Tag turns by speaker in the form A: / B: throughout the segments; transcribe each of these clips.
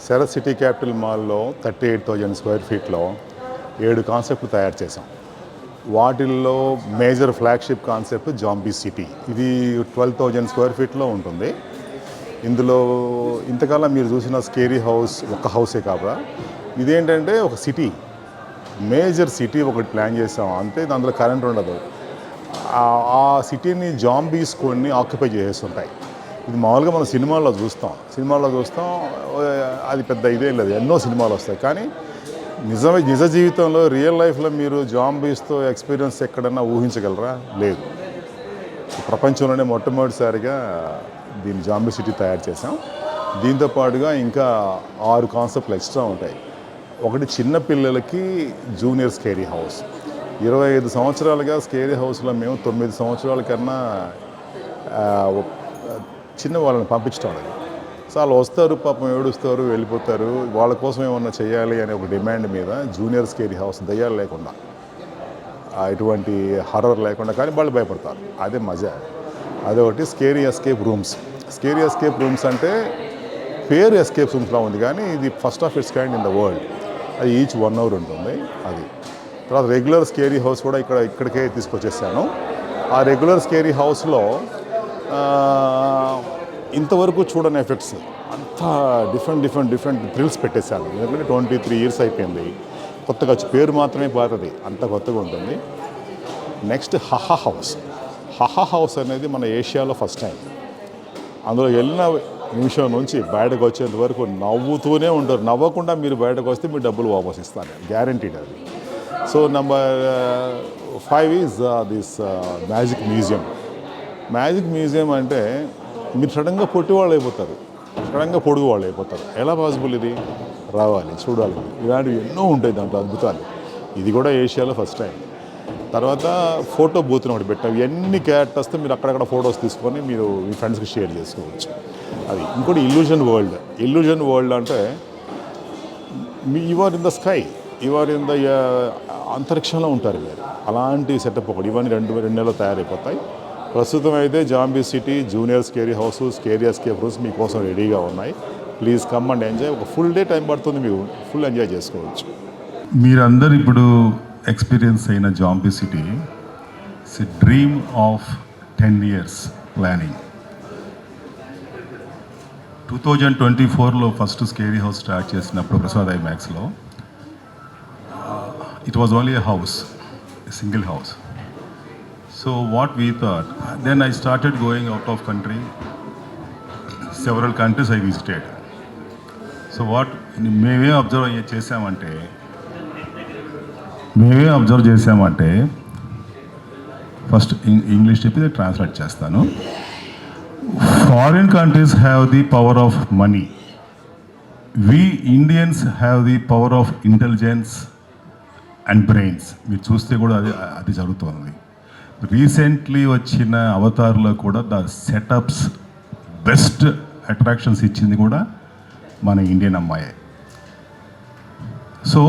A: Sarath city capital మాల్లో 38,000 square ఫీట్లో 7 కాన్సెప్ట్లు తయారు చేసాం. వాటిల్లో major flagship concept zombie city. ఇది 12,000 స్క్వేర్ ఫీట్లో ఉంటుంది. ఇందులో ఇంతకాలం మీరు చూసిన స్కేరీ హౌస్ ఒక్క హౌసే కాదా, ఇదేంటంటే ఒక సిటీ, మేజర్ సిటీ ఒకటి ప్లాన్ చేసాం. అంతే, అందులో కరెంట్ ఉండదు. ఆ సిటీని జాంబీస్ కొన్ని ఆక్యుపై చేస్తుంటాయి. ఇది మామూలుగా మనం సినిమాల్లో చూస్తాం. అది పెద్ద ఇదే లేదు, ఎన్నో సినిమాలు వస్తాయి. కానీ నిజ జీవితంలో రియల్ లైఫ్లో మీరు జాంబీస్తో ఎక్స్పీరియన్స్ ఎక్కడన్నా ఊహించగలరా? లేదు. ప్రపంచంలోనే మొట్టమొదటిసారిగా దీన్ని జాంబీ సిటీ తయారు చేసాం. దీంతో పాటుగా ఇంకా 6 కాన్సెప్ట్లు ఎక్స్ట్రా ఉంటాయి. ఒకటి, చిన్న పిల్లలకి జూనియర్ స్కేరీ హౌస్. 25 సంవత్సరాలుగా స్కేరీ హౌస్లో మేము 9 సంవత్సరాల కన్నా చిన్న వాళ్ళని పంపించడం లేదు. సో వాళ్ళు వస్తారు, పాపం ఏడుస్తారు, వెళ్ళిపోతారు. వాళ్ళ కోసం ఏమన్నా చేయాలి అనే ఒక డిమాండ్ మీద జూనియర్ స్కేరీ హౌస్, దయ్యాలు లేకుండా, ఎటువంటి హర్రర్ లేకుండా, కానీ వాళ్ళు భయపడతారు. అదే మజా. అదొకటి. స్కేరీ ఎస్కేప్ రూమ్స్ అంటే పేరు ఎస్కేప్ రూమ్స్లా ఉంది, కానీ ఇది first of it's kind in the world. అది ఈచ్ 1 hour ఉంటుంది. అది తర్వాత రెగ్యులర్ స్కేరీ హౌస్ కూడా ఇక్కడికే తీసుకొచ్చేసాను. ఆ రెగ్యులర్ స్కేరీ హౌస్లో ఇంతవరకు చూడని ఎఫెక్ట్స్, అంతా డిఫరెంట్ థ్రిల్స్ పెట్టేశాను. ఎందుకంటే 23 years అయిపోయింది. కొత్తగా పేరు మాత్రమే పాతది, అంత కొత్తగా ఉంటుంది. నెక్స్ట్ హహా హౌస్ అనేది మన ఏషియాలో ఫస్ట్ టైం. అందులో వెళ్ళిన నిమిషం నుంచి బయటకు వచ్చేంత వరకు నవ్వుతూనే ఉంటారు. నవ్వకుండా మీరు బయటకు వస్తే మీరు డబ్బులు వాపస్ ఇస్తారు, గ్యారంటీడ్ అది. So number 5 is this magic museum. అంటే మీరు సడన్గా పొట్టి వాళ్ళు అయిపోతారు, సడన్గా పొడుగు వాళ్ళు అయిపోతారు. ఎలా పాసిబుల్? ఇది రావాలి, చూడాలి. ఇలాంటివి ఎన్నో ఉంటాయి దాంట్లో అద్భుతాలు. ఇది కూడా ఏషియాలో ఫస్ట్ టైం. తర్వాత ఫోటో బూత్ని ఒకటి పెట్టాం. ఎన్ని క్యారెక్టర్స్తో మీరు అక్కడక్కడ ఫొటోస్ తీసుకొని మీరు మీ ఫ్రెండ్స్కి షేర్ చేసుకోవచ్చు. అది. ఇంకోటి ఇల్యూజన్ వరల్డ్ అంటే you are in the sky, you are in the అంతరిక్షంలో ఉంటారు మీరు. అలాంటి సెటప్ ఒకటి. ఇవన్నీ 2 నెలలు తయారైపోతాయి. ప్రస్తుతం అయితే zombie city, junior scary house, scary escape rooms మీకోసం రెడీగా ఉన్నాయి. Please come and enjoy. ఒక ఫుల్ డే టైం పడుతుంది, మీరు ఫుల్ ఎంజాయ్ చేసుకోవచ్చు.
B: మీరందరూ ఇప్పుడు ఎక్స్పీరియన్స్ అయిన zombie city it's a dream of 10 years planning. 2024లో ఫస్ట్ స్కేరీ హౌస్ స్టార్ట్ చేసినప్పుడు ప్రసాద్ ఐమాక్స్లో it was only a house, a single house. So what we thought, then I started going out of country. Several countries I visited. So what మేమే observe చేసామంటే first English చెప్పి translate చేస్తాను. Foreign countries have the power of money. We Indians have the power of intelligence and brains. మీరు చూస్తే కూడా అది జరుగుతుంది. Recently వచ్చిన అవతార్లో కూడా ద సెటప్స్, బెస్ట్ అట్రాక్షన్స్ ఇచ్చింది కూడా మన ఇండియన్ అమ్మాయే. సో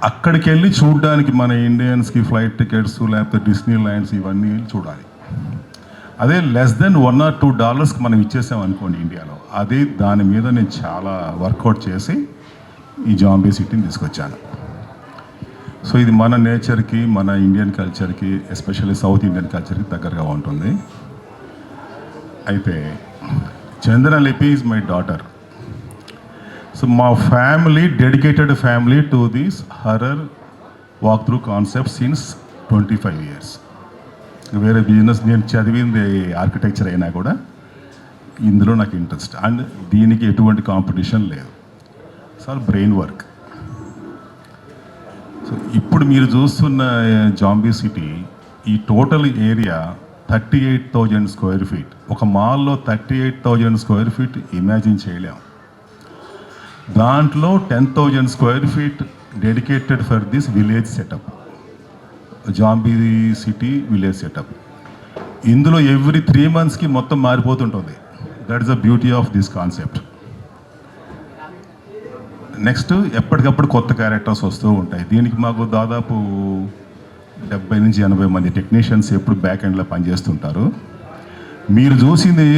B: అక్కడికి వెళ్ళి చూడడానికి మన ఇండియన్స్కి ఫ్లైట్ టికెట్స్, లేకపోతే డిస్నీ ల్యాండ్స్ ఇవన్నీ చూడాలి. అదే less than $1 or $2 మనం ఇచ్చేసాం అనుకోండి ఇండియాలో. అది దాని మీద నేను చాలా వర్కౌట్ చేసి ఈ జాంబీ సిటీని తీసుకొచ్చాను. సో ఇది మన నేచర్కి, మన ఇండియన్ కల్చర్కి, ఎస్పెషల్లీ సౌత్ ఇండియన్ కల్చర్కి దగ్గరగా ఉంటుంది. అయితే చంద్రలిపి ఈజ్ మై డాటర్. సో మా family, dedicated family to this horror walk through concept since 25 years. వేరే బిజినెస్ నేను చదివింది ఆర్కిటెక్చర్ అయినా కూడా ఇందులో నాకు ఇంట్రెస్ట్. అండ్ దీనికి ఎటువంటి కాంపిటీషన్ లేదు. Sir brain work. సో ఇప్పుడు మీరు చూస్తున్న జాంబీ సిటీ, ఈ టోటల్ ఏరియా 38,000 స్క్వేర్ ఫీట్. ఒక మాల్లో 38,000 స్క్వేర్ ఫీట్ ఇమాజిన్ చేయలేం. దాంట్లో 10,000 square feet dedicated for this village setup, zombie city village setup. ఇందులో ఎవ్రీ 3 monthsకి మొత్తం మారిపోతుంటుంది. That is the beauty of this concept. Next ఎప్పటికప్పుడు కొత్త క్యారెక్టర్స్ వస్తూ ఉంటాయి. దీనికి మాకు దాదాపు 70 నుంచి 80 మంది టెక్నీషియన్స్ ఎప్పుడు బ్యాక్ ఎండ్లో పనిచేస్తుంటారు. మీరు చూసింది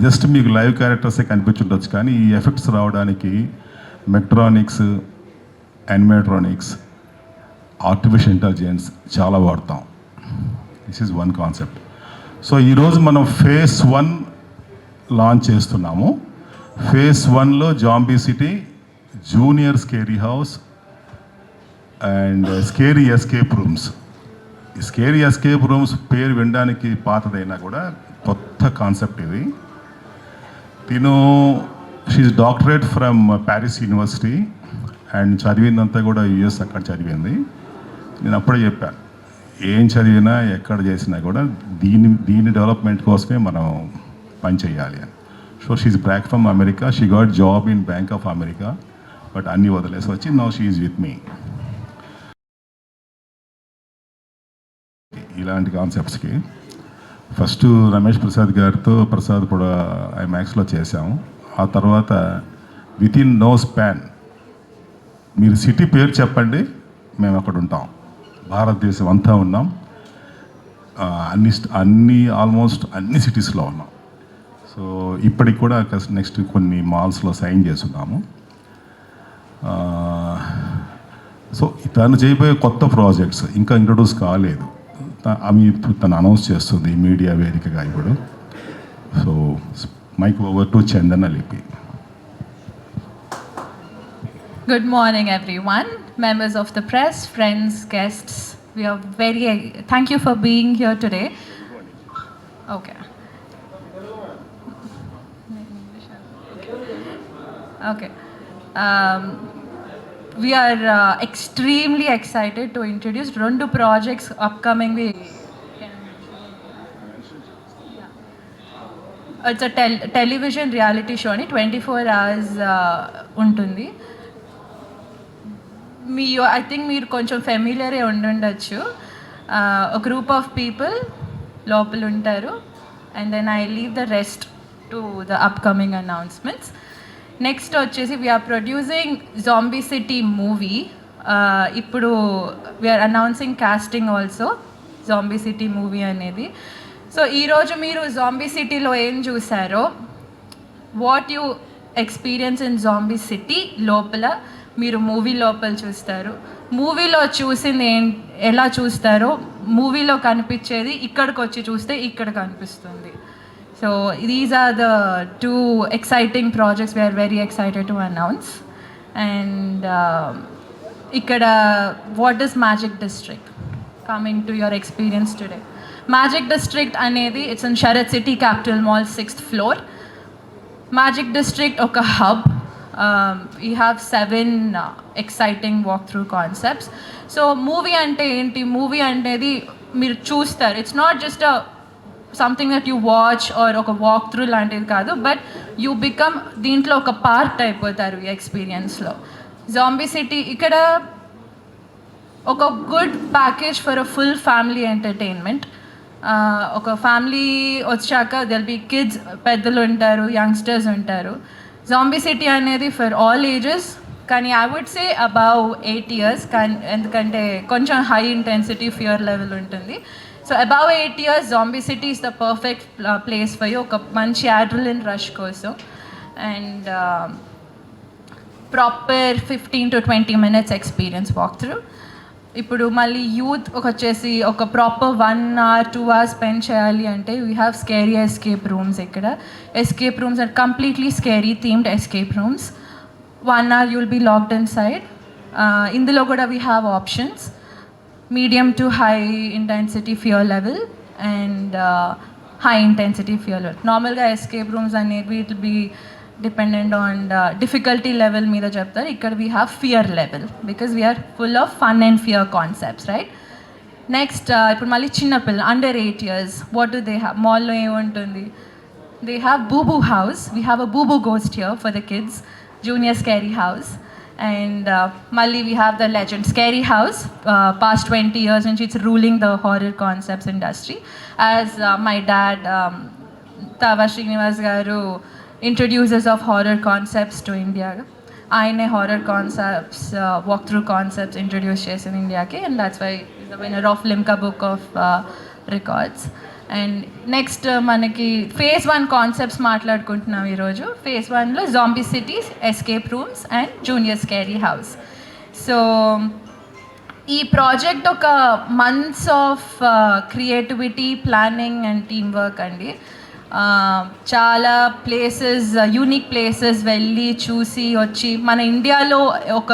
B: జస్ట్ మీకు లైవ్ క్యారెక్టర్సే కనిపించుండొచ్చు, కానీ ఈ ఎఫెక్ట్స్ రావడానికి మెక్ట్రానిక్స్, యానిమేట్రానిక్స్, ఆర్టిఫిషియల్ ఇంటెలిజెన్స్ చాలా వాడతాం. This is one concept. So ఈరోజు మనం ఫేజ్ 1 లాంచ్ చేస్తున్నాము. ఫేజ్ 1లో zombie city, junior scary house and scary escape rooms. ఈ స్కేరీ ఎస్కేప్ రూమ్స్ పేరు వినడానికి పాతదైనా కూడా కొత్త కాన్సెప్ట్ ఇది. She doctorate from Paris university and చదివిందంతా కూడా యుఎస్ అక్కడ చదివింది. నేను అప్పుడే చెప్పాను, ఏం చదివినా ఎక్కడ చేసినా కూడా దీని డెవలప్మెంట్ కోసమే మనం పని చేయాలి అని. So she back from America. She got job in Bank of America, but అన్నీ వదిలేసి వచ్చి now she is with me. ఇలాంటి కాన్సెప్ట్స్కి ఫస్ట్ రమేష్ ప్రసాద్ గారితో ప్రసాద్ కూడా ఐమాక్స్లో చేశాము. ఆ తర్వాత విత్ ఇన్ నో స్పాన్ మీరు సిటీ పేరు చెప్పండి, మేము అక్కడ ఉంటాం. భారతదేశం అంతా ఉన్నాం, ఆల్మోస్ట్ అన్ని సిటీస్లో ఉన్నాం. సో ఇప్పటికి కూడా నెక్స్ట్ కొన్ని మాల్స్లో సైన్ చేస్తున్నాము. సో తను చేయబోయే కొత్త ప్రాజెక్ట్స్ ఇంకా ఇంట్రొడ్యూస్ కాలేదు, అవి తను అనౌన్స్ చేస్తుంది మీడియా వేదికగా ఇప్పుడు. సో మైక్ ఓవర్ టు చందన లిపి.
C: Good morning, everyone. Members of the press, friends, guests. We are thank you for being here today. Okay. Okay. We are extremely excited to introduce two projects upcoming. It's a television reality show, 24 hours ఉంటుంది. I think మీరు కొంచెం ఫెమిలియరే ఉండొచ్చు. a group of people లోపల ఉంటారు, and then I leave the rest to the upcoming announcements. Next వచ్చేసి we're producing zombie city movie. ఇప్పుడు we're announcing casting also zombie city movie అనేది. So ఈరోజు మీరు జాంబీ సిటీలో ఏం చూసారో, what you experience in zombie city లోపల మీరు మూవీ లోపల చూస్తారు. మూవీలో చూసింది ఎలా చూస్తారో మూవీలో కనిపించేది ఇక్కడికి వచ్చి చూస్తే ఇక్కడ కనిపిస్తుంది. So these are the two exciting projects we are very excited to announce. And ikkada what is Magic District coming to your experience today. Magic District anedi it's in Sharat City Capital Mall 6th floor. Magic District oka hub. We have 7 exciting walkthrough concepts. So movie ante enti, movie antedi meer choostar. It's not just a something that you watch or oka walk through లాంటిది కాదు, but you become దీంట్లో ఒక part అయిపోతారు ఈ ఎక్స్పీరియన్స్లో. Zombie city ఇక్కడ ఒక good package for a full family entertainment. ఒక family వచ్చాక దెల్ బి కిడ్స్, పెద్దలు ఉంటారు, యంగ్స్టర్స్ ఉంటారు. జాంబీ సిటీ అనేది ఫర్ ఆల్ ఏజెస్, కానీ I would say above 8 years, కానీ ఎందుకంటే కొంచెం హై ఇంటెన్సిటీ ఫియర్ లెవెల్ ఉంటుంది. So above 8 years, Zombie City is the perfect place for you. Oka manchi adrenaline rush kosam, and proper 15 to 20 minutes experience walkthrough. Ippudu malli youth okachesi oka proper 1 hour 2 hours spend cheyali ante we have scary escape rooms ikkada. Escape rooms are completely scary themed escape rooms. 1 hour you will be locked inside. Indulo kuda we have options. Medium to high intensity fear level and high intensity fear level. Normalga escape rooms అనేవి it will be dependent on difficulty level మీద చెప్తారు. ఇక్కడ we have fear level because we are full of fun and fear concepts, right? Next ఇప్పుడు మళ్ళీ చిన్నపిల్ల under 8 years, what do they have? మాల్లో ఏముంటుంది? They have Boo Boo House. We have a Boo Boo ghost here for the kids, junior scary house. And Malli, we have the legend Scary House. Past 20 years and it's ruling the horror concepts industry. As my dad Tava Srinivas garu introduces of horror concepts to India. Aine horror concepts, walkthrough concepts introduced in India ke, and that's why he's the winner of Limca Book of Records. And next మనకి phase 1 concepts మాట్లాడుకుంటున్నాం ఈరోజు. phase 1లో zombie cities, escape rooms and junior scary house. So ఈ project ఒక months of creativity, planning and team work అండి. చాలా places, unique places వెళ్ళి చూసి వచ్చి, మన ఇండియాలో ఒక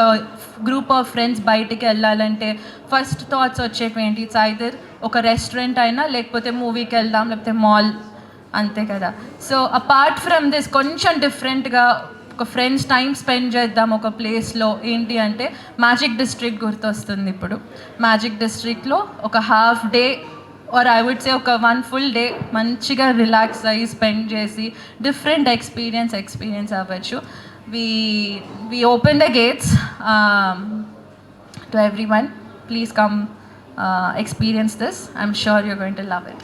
C: గ్రూప్ ఆఫ్ ఫ్రెండ్స్ బయటికి వెళ్ళాలంటే ఫస్ట్ థాట్స్ వచ్చేవి ఏంటి? ఇట్స్ ఐదర్ ఒక రెస్టారెంట్ అయినా, లేకపోతే మూవీకి వెళ్దాం, లేకపోతే మాల్, అంతే కదా. సో అపార్ట్ ఫ్రమ్ దిస్ కొంచెం డిఫరెంట్గా ఒక ఫ్రెండ్స్ టైం స్పెండ్ చేద్దాం ఒక ప్లేస్లో ఏంటి అంటే మ్యాజిక్ డిస్ట్రిక్ట్ గుర్తొస్తుంది. ఇప్పుడు మ్యాజిక్ డిస్ట్రిక్ట్లో ఒక half day or I would say ఒక 1 full డే మంచిగా రిలాక్స్ అయ్యి స్పెండ్ చేసి డిఫరెంట్ ఎక్స్పీరియన్స్ అవ్వచ్చు. we open the gates to everyone. Please come experience this. I'm sure you're going to love it.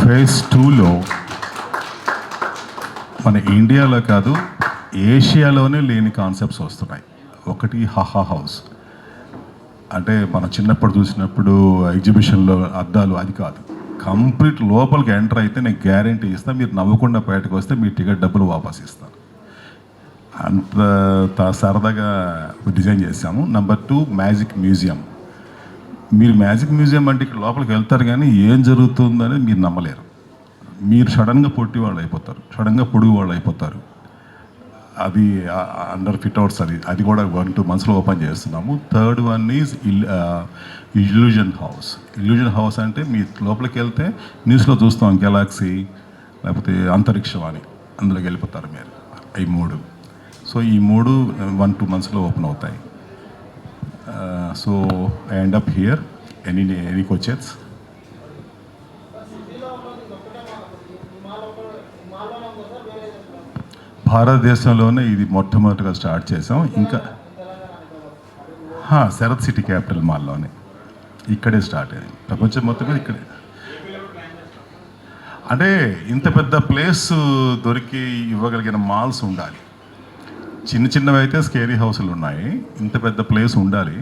B: phase 2లో మన ఇండియాలో కాదు, ఏషియాలోనే లేని కాన్సెప్ట్స్ వస్తున్నాయి. ఒకటి హాహా హౌస్, అంటే మనం చిన్నప్పుడు చూసినప్పుడు ఎగ్జిబిషన్లో అద్దాలు, అది కాదు. కంప్లీట్ లోపలికి ఎంటర్ అయితే నేను గ్యారంటీ ఇస్తాను, మీరు నవ్వకుండా బయటకు వస్తే మీ టికెట్ డబ్బులు వాపస్ ఇస్తాను. అంత సరదాగా డిజైన్ చేశాము. Number 2 magic museum. మీరు మ్యాజిక్ మ్యూజియం అంటే ఇక్కడ లోపలికి వెళ్తారు కానీ ఏం జరుగుతుందనేది మీరు నమ్మలేరు. మీరు సడన్గా పొట్టి వాళ్ళు అయిపోతారు, సడన్గా పొడుగు వాళ్ళు అయిపోతారు. అది అండర్ ఫిట్అవుట్స్, అది కూడా 1-2 monthsలో ఓపెన్ చేస్తున్నాము. Third one is illusion house. Illusion house అంటే మీ లోపలికి వెళ్తే న్యూస్లో చూస్తాం గెలాక్సీ లేకపోతే అంతరిక్షం అని, అందులోకి వెళ్ళిపోతారు మీరు. ఈ 3. సో ఈ 3 1-2 monthsలో ఓపెన్ అవుతాయి. So I end up here. Any questions? భారతదేశంలోనే ఇది మొట్టమొదటిగా స్టార్ట్ చేసాం. ఇంకా శరత్ సిటీ క్యాపిటల్ మాల్లోనే, ఇక్కడే స్టార్ట్ అయింది. ప్రపంచం మొత్తం మీద ఇక్కడే. అంటే ఇంత పెద్ద ప్లేస్ దొరికి ఇవ్వగలిగిన మాల్స్ ఉండాలి. చిన్నవి అయితే స్కేరీ హౌస్లు ఉన్నాయి, ఇంత పెద్ద ప్లేస్ ఉండాలి.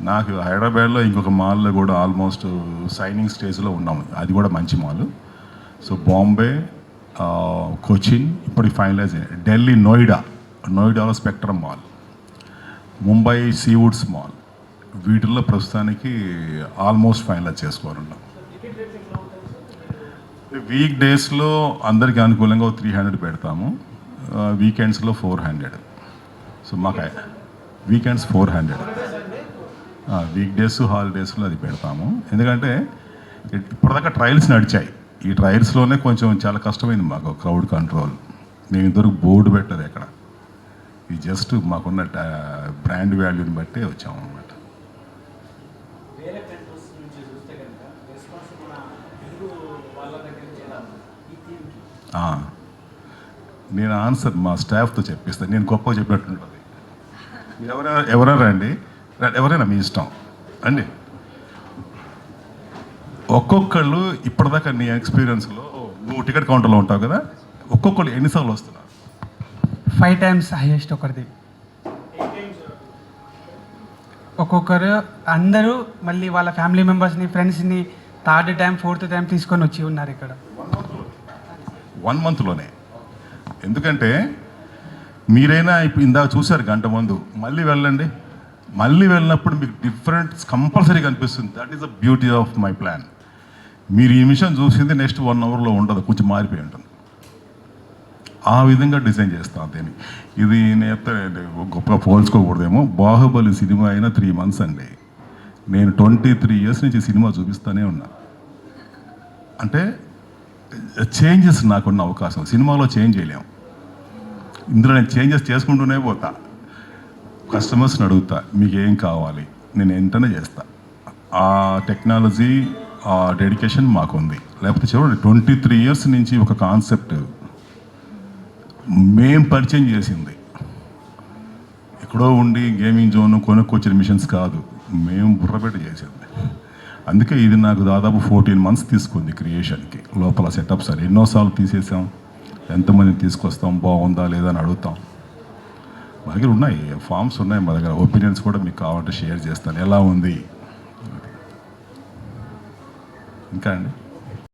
B: నాకు హైదరాబాద్లో ఇంకొక మాల్లో కూడా ఆల్మోస్ట్ సైనింగ్ స్టేజ్లో ఉన్నాము, అది కూడా మంచి మాల్. సో బాంబే, కొచ్చిన్ ఇప్పుడు ఫైనలైజ్ అయ్యాయి. ఢిల్లీ నోయిడాలో spectrum mall, Mumbai Seawoods mall, వీటిల్లో ప్రస్తుతానికి ఆల్మోస్ట్ ఫైనలైజ్ చేసుకోవాలన్నాం. వీక్ డేస్లో అందరికీ అనుకూలంగా 300 పెడతాము, వీకెండ్స్లో 400. సో మాకు వీకెండ్స్ 400, వీక్ డేస్ హాలిడేస్లో అది పెడతాము. ఎందుకంటే ఇప్పటిదాకా ట్రయల్స్ నడిచాయి. ఈ ట్రయల్స్లోనే కొంచెం చాలా కష్టమైంది మాకు క్రౌడ్ కంట్రోల్. మేము ఇంతవరకు బోర్డు పెట్టదు ఎక్కడ, ఇది జస్ట్ మాకున్న బ్రాండ్ వాల్యూని బట్టే వచ్చాము అనమాట. నేను ఆన్సర్ మా స్టాఫ్తో చెప్పిస్తాను, నేను గొప్పగా చెప్పినట్టుంటుంది. ఎవరైనా అండి, ఎవరైనా మీ ఇష్టం అండి. ఒక్కొక్కళ్ళు ఇప్పటిదాకా నీ ఎక్స్పీరియన్స్లో, నువ్వు టికెట్ కౌంటర్లో ఉంటావు కదా, ఒక్కొక్కళ్ళు ఎన్నిసార్లు వస్తున్నారు?
D: 5 times హైయెస్ట్ ఒకరిది. ఒక్కొక్కరు అందరూ మళ్ళీ వాళ్ళ ఫ్యామిలీ మెంబర్స్ని, ఫ్రెండ్స్ని 3rd time 4th time తీసుకొని వచ్చి ఉన్నారు ఇక్కడ
B: 1 monthలోనే. ఎందుకంటే మీరైనా ఇప్పుడు ఇందాక చూశారు గంట ముందు, మళ్ళీ వెళ్ళండి, మళ్ళీ వెళ్ళినప్పుడు మీకు డిఫరెంట్ కంపల్సరీ కనిపిస్తుంది. That is the beauty of my plan. మీరు ఈ మిషన్ చూసింది నెక్స్ట్ 1 hourలో ఉండదు, కొంచెం మారిపోయి ఉంటుంది. ఆ విధంగా డిజైన్ చేస్తాను దీన్ని. ఇది నేను గొప్పగా పోల్చుకోకూడదేమో, బాహుబలి సినిమా అయినా 3 months అండి. నేను 23 years నుంచి సినిమా చూపిస్తూనే ఉన్నా. అంటే చేంజెస్ నాకున్న అవకాశం, సినిమాలో చేంజ్ చేయలేము. ఇందులో నేను చేంజెస్ చేసుకుంటూనే పోతా. కస్టమర్స్ని అడుగుతా, మీకు ఏం కావాలి, నేను వెంటనే చేస్తా. ఆ టెక్నాలజీ, ఆ డెడికేషన్ మాకుంది. లేకపోతే చూడండి 23 years నుంచి ఒక కాన్సెప్ట్ మేం పరిచయం చేసింది. ఎక్కడో ఉండి గేమింగ్ జోన్ కొనుక్కొచ్చిన మిషన్స్ కాదు, మేము బుర్రపెట్టి చేసింది. అందుకే ఇది నాకు దాదాపు 14 months తీసుకుంది క్రియేషన్కి. లోపల సెటప్స్ అని ఎన్నోసార్లు తీసేసాం, ఎంతమందిని తీసుకొస్తాం, బాగుందా లేదా అని అడుగుతాం. మా దగ్గర ఉన్నాయి, ఫామ్స్ ఉన్నాయి మా దగ్గర, ఒపీనియన్స్ కూడా మీకు కావాలంటే షేర్ చేస్తాను, ఎలా ఉంది. ఇంకా అండి